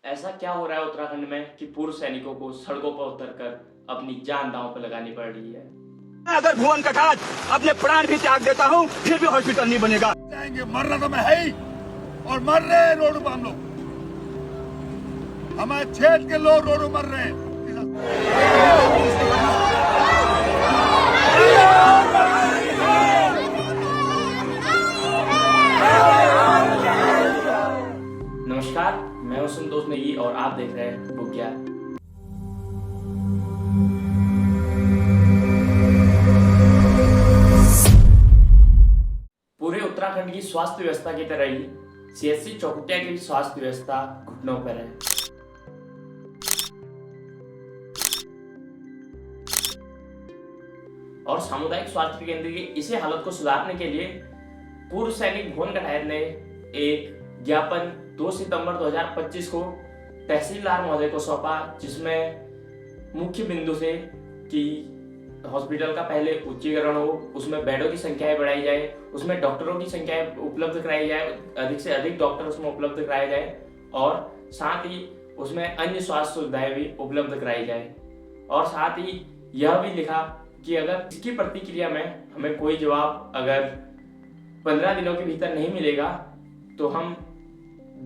ऐसा क्या हो रहा है उत्तराखंड में कि पूर्व सैनिकों को सड़कों पर उतरकर अपनी जान दांव पर लगानी पड़ रही है। अगर भुवन कटाच अपने प्राण भी त्याग देता हूँ फिर भी हॉस्पिटल नहीं बनेगा। जाएंगे, मरना तो मैं है ही, और मर रहे हैं रोड पर हम लोग। हमारे क्षेत्र के लोग रोड पर मर रहे हैं। नमस्कार, मैं हूं संतोष नेगी और आप देख रहे हैं बुग्या। पूरे उत्तराखंड की स्वास्थ्य व्यवस्था की तरह ही सीएचसी चौखुटिया की भी स्वास्थ्य व्यवस्था घुटनों पर है। और सामुदायिक स्वास्थ्य केंद्र की इसी हालत को सुधारने के लिए पूर्व सैनिक भुवन कटायत ने एक ज्ञापन 2 सितंबर 2025 को तहसीलदार महोदय को सौंपा, जिसमें मुख्य बिंदु से कि हॉस्पिटल का पहले उच्चीकरण हो, उसमें बेडों की संख्याएं बढ़ाई जाए, उसमें डॉक्टरों की संख्याएं उपलब्ध कराई जाए, अधिक से अधिक डॉक्टर उसमें उपलब्ध कराए जाए और साथ ही उसमें अन्य स्वास्थ्य सुविधाएं भी उपलब्ध कराई जाए। और साथ ही यह भी लिखा कि अगर इसकी प्रतिक्रिया में हमें कोई जवाब अगर 15 दिनों के भीतर नहीं मिलेगा तो हम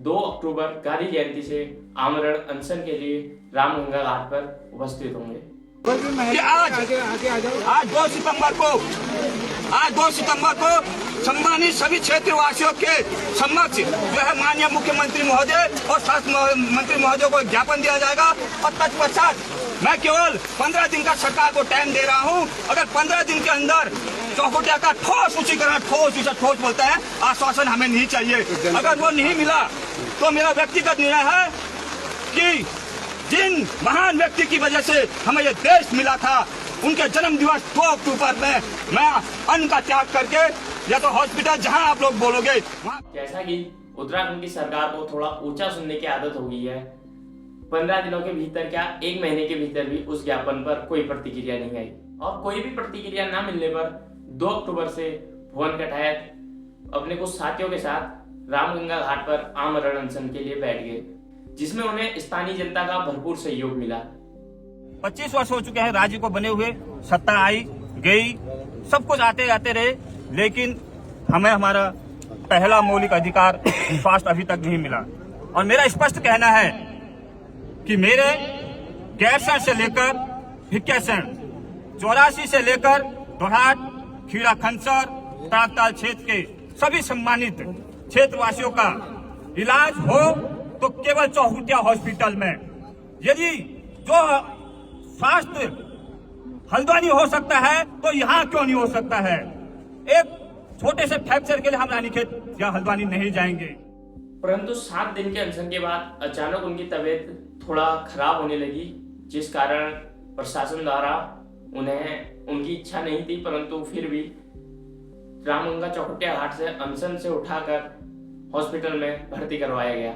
2 अक्टूबर गांधी जयंती से आमरण अनशन के लिए रामगंगा घाट पर उपस्थित होंगे। आज 2 सितंबर को सम्मानित सभी क्षेत्रवासियों के समक्ष जो है माननीय मुख्यमंत्री महोदय और स्वास्थ्य मंत्री महोदय को ज्ञापन दिया जाएगा। और तत्पश्चात मैं केवल 15 दिन का सरकार को टाइम दे रहा हूं। अगर 15 दिन के अंदर चौखुटिया का ठोस उच्चीकरण, ठोस बोलता है, आश्वासन हमें नहीं चाहिए। अगर वो नहीं मिला तो मेरा व्यक्तिगत निर्णय है कि जिन महान व्यक्ति की वजह से हमें ये देश मिला था, उनके जन्म दिवस 2 अक्टूबर में मैं अन्न का त्याग करके या तो हॉस्पिटल जहां आप लोग बोलोगे वहां। जैसा कि उत्तराखंड की सरकार को थोड़ा ऊंचा सुनने की आदत हो गई है, 15 दिनों के भीतर क्या 1 महीने के भीतर भी उस ज्ञापन पर कोई प्रतिक्रिया नहीं आई और कोई भी प्रतिक्रिया न मिलने पर 2 अक्टूबर से भुवन कटायत अपने कुछ साथियों के साथ रामगंगा घाट पर आमरण अनशन के लिए बैठ गए, जिसमें उन्हें स्थानीय जनता का भरपूर सहयोग मिला। 25 वर्ष हो चुके हैं राज्य को बने हुए, सत्ता आई गई, सब कुछ आते जाते रहे, लेकिन हमें हमारा पहला मौलिक अधिकार स्वास्थ्य अभी तक नहीं मिला। और मेरा स्पष्ट कहना है कि मेरे गैरसैंण से लेकर भिक्यासैंण, 84 से लेकर दोहाट, खीरा खनसर, ताकताल क्षेत्र के सभी सम्मानित क्षेत्रवासियों का इलाज हो तो केवल चौखुटिया हॉस्पिटल में। यदि जो स्वास्थ्य हल्द्वानी हो सकता है तो यहाँ क्यों नहीं हो सकता है? एक छोटे से फ्रैक्चर के लिए हम रानीखेत या हल्द्वानी नहीं जाएंगे। परंतु 7 दिन के अनशन के बाद अचानक उनकी तबीयत थोड़ा खराब होने लगी, जिस कारण प्रशासन द्वारा उन्हें, उनकी इच्छा नहीं थी परंतु फिर भी रामगंगा चौखुटिया घाट से अनशन से उठाकर हॉस्पिटल में भर्ती करवाया गया।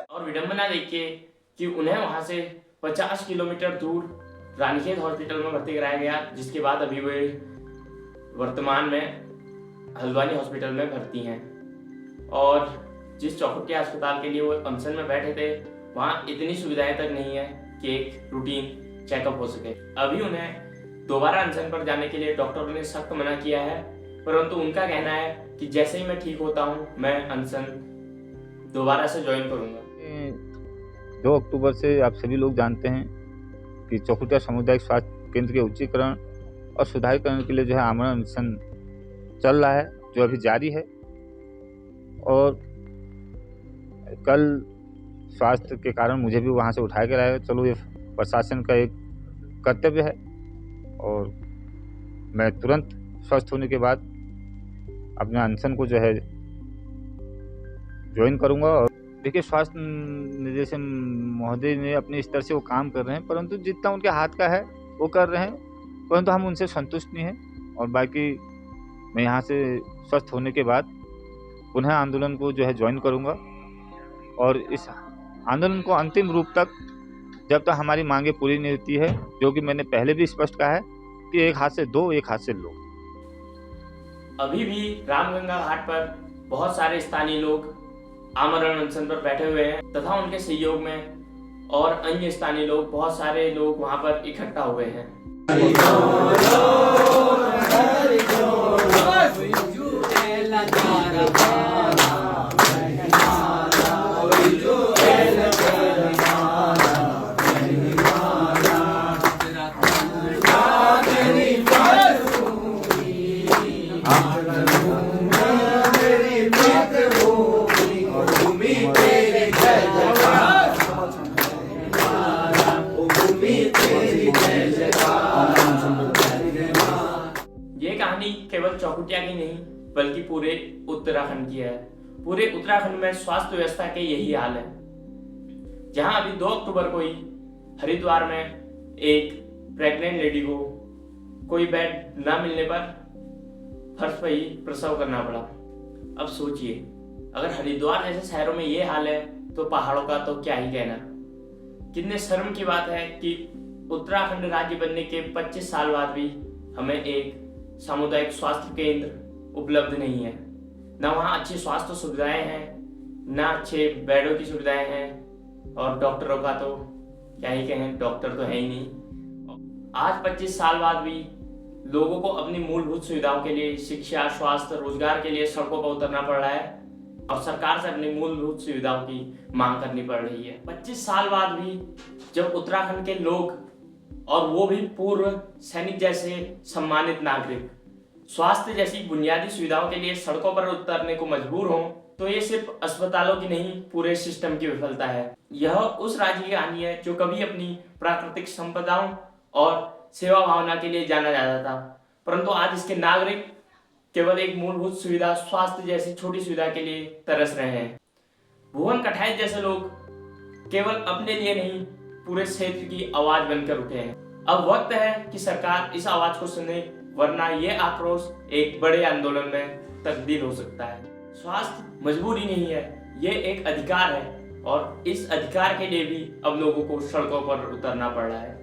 और विडंबना देखिए कि उन्हें वहां से 50 किलोमीटर दूर रानीखेत हॉस्पिटल में भर्ती कराया गया, जिसके बाद अभी वे वर्तमान में हल्द्वानी हॉस्पिटल में भर्ती हैं। और जिस चौखुटिया अस्पताल के लिए वो अनशन में बैठे थे, वहाँ इतनी सुविधाएं तक नहीं है कि एक रूटीन चेकअप हो सके। अभी उन्हें दोबारा अनशन पर जाने के लिए डॉक्टरों ने सख्त मना किया है, परंतु उनका कहना है कि जैसे ही मैं ठीक होता हूँ मैं अनशन दोबारा से ज्वाइन करूंगा। 2 अक्टूबर से आप सभी लोग जानते हैं कि चौखुटिया सामुदायिक स्वास्थ्य केंद्र के उच्चीकरण और सुधारीकरण के लिए जो है आमरण अनशन चल रहा है, जो अभी जारी है। और कल स्वास्थ्य के कारण मुझे भी वहाँ से उठा के लाया। चलो, ये प्रशासन का एक कर्तव्य है और मैं तुरंत स्वस्थ होने के बाद अपने अनशन को जो है ज्वाइन करूँगा। और देखिए, स्वास्थ्य निदेशक महोदय ने अपने स्तर से वो काम कर रहे हैं, परंतु जितना उनके हाथ का है वो कर रहे हैं, परंतु हम उनसे संतुष्ट नहीं हैं। और बाकी मैं यहाँ से स्वस्थ होने के बाद पुनः आंदोलन को जो है ज्वाइन करूँगा, और इस आंदोलन को अंतिम रूप तक, जब तक हमारी मांगे पूरी नहीं होती है, जो कि मैंने पहले भी स्पष्ट कहा है कि एक हाथ से दो, एक हाथ से लो। अभी भी रामगंगा घाट पर बहुत सारे स्थानीय लोग आमरण अनशन पर बैठे हुए हैं तथा उनके सहयोग में और अन्य स्थानीय लोग, बहुत सारे लोग वहां पर इकट्ठा हुए हैं। ये कहानी केवल चौखुटिया की नहीं बल्कि पूरे उत्तराखंड की है। पूरे उत्तराखंड में स्वास्थ्य व्यवस्था के यही हाल है। जहां अभी 2 अक्टूबर को ही हरिद्वार में एक प्रेग्नेंट लेडी को कोई बेड न मिलने पर फर्श पर ही प्रसव करना पड़ा। अब सोचिए, अगर हरिद्वार जैसे शहरों में ये हाल है तो पहाड़ों का तो क्या ही कहना। कितने शर्म की बात है कि उत्तराखंड राज्य बनने के 25 साल बाद भी हमें एक सामुदायिक स्वास्थ्य केंद्र उपलब्ध नहीं है। न वहाँ अच्छी स्वास्थ्य सुविधाएं हैं, न अच्छे बेडों की सुविधाएं हैं, और डॉक्टरों का तो क्या ही कहें, डॉक्टर तो है ही नहीं। आज 25 साल बाद भी लोगों को अपनी मूलभूत सुविधाओं के लिए, शिक्षा, स्वास्थ्य, रोजगार के लिए सड़कों पर उतरना पड़ रहा है और सरकार से अपनी मूलभूत सुविधाओं की मांग करनी पड़ रही है। 25 साल बाद भी जब उत्तराखंड के लोग, और वो भी पूर्व सैनिक जैसे सम्मानित नागरिक, स्वास्थ्य जैसी बुनियादी सुविधाओं के लिए सड़कों पर उतरने को मजबूर हों, तो ये सिर्फ अस्पतालों की नहीं, पूरे सिस्टम की विफलता है। यह उस राज्य की कहानी है जो कभी अपनी प्राकृतिक संपदाओं और सेवा भावना के लिए जाना जाता था, परंतु आज इसके नागरिक केवल एक मूलभूत सुविधा, स्वास्थ्य जैसी छोटी सुविधा के लिए तरस रहे हैं। भुवन कठायत जैसे लोग केवल अपने लिए नहीं, पूरे क्षेत्र की आवाज बनकर उठे हैं। अब वक्त है कि सरकार इस आवाज को सुने, वरना ये आक्रोश एक बड़े आंदोलन में तब्दील हो सकता है। स्वास्थ्य मजबूरी नहीं है, ये एक अधिकार है, और इस अधिकार के लिए भी अब लोगों को सड़कों पर उतरना पड़ रहा है।